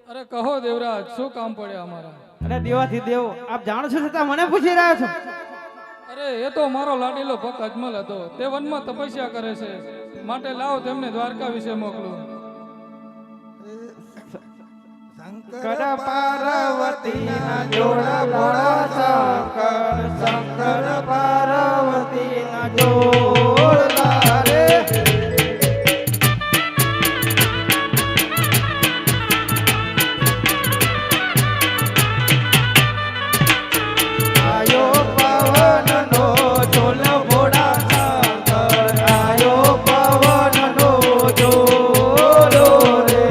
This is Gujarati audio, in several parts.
અરે કહો દેવરાજ, શું કામ પડ્યા અમારા? અરે દેવાથી દેવ, આપ જાણો છો છતાં મને પૂછી રહ્યા છો? અરે એ તો મારો લાડીલો ભક્ત અજમલ હતો, તે વનમાં તપસ્યા કરે છે, માટે લાવ તેમને દ્વારકા વિશે મોકલું. શંકર પાર્વતી ના જોડા ભોળા શંકર, શંકર પાર્વતી ના જોડા રે. આયો પવન નો ઝોલ ભોળા શંકર, આયો પવન નો ઝોલો રે.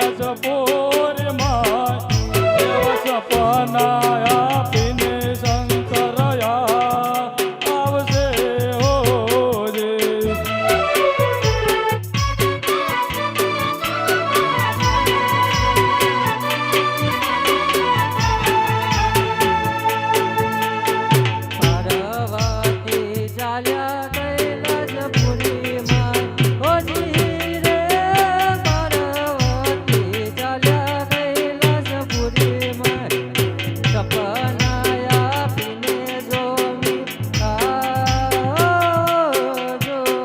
રાજપુરમાં દેવ સપના આપીને શંકર આવશે હોજી. પાર્વતી ચાલ્યા કૈલાસપુરીમાં હોજી રે. પાર્વતી ચાલ્યા કૈલાસપુરીમાં સપના આપીને જોમી જોજી.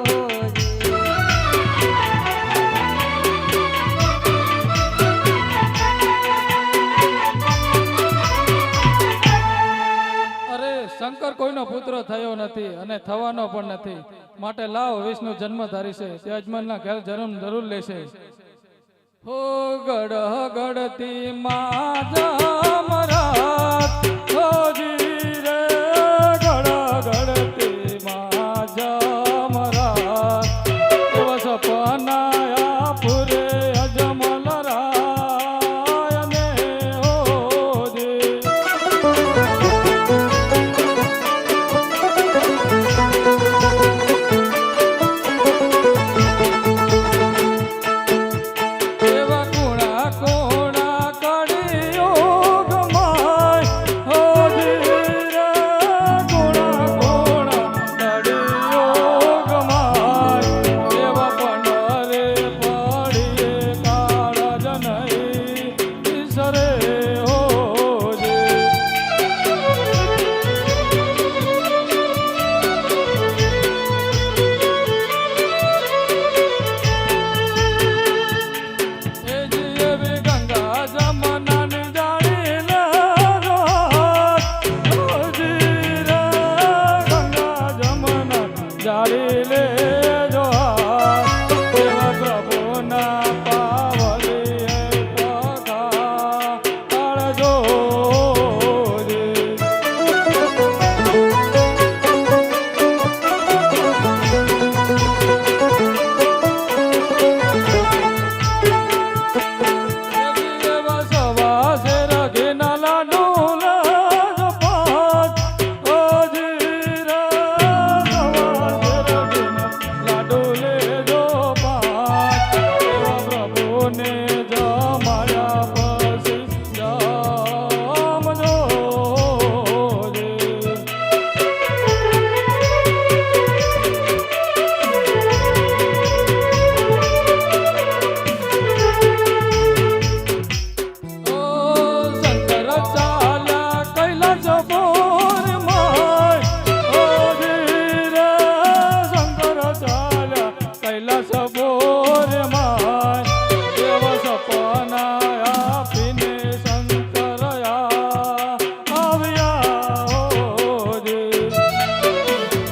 અરે શંકર કોઈનો પુત્ર થયો નથી અને થવાનો પણ નથી, માટે લાવ વિષ્ણુ જન્મધારી છે, તે અજમલના ઘેર જન્મ જરૂર લેશે. હો ગઢ ગઢતી માં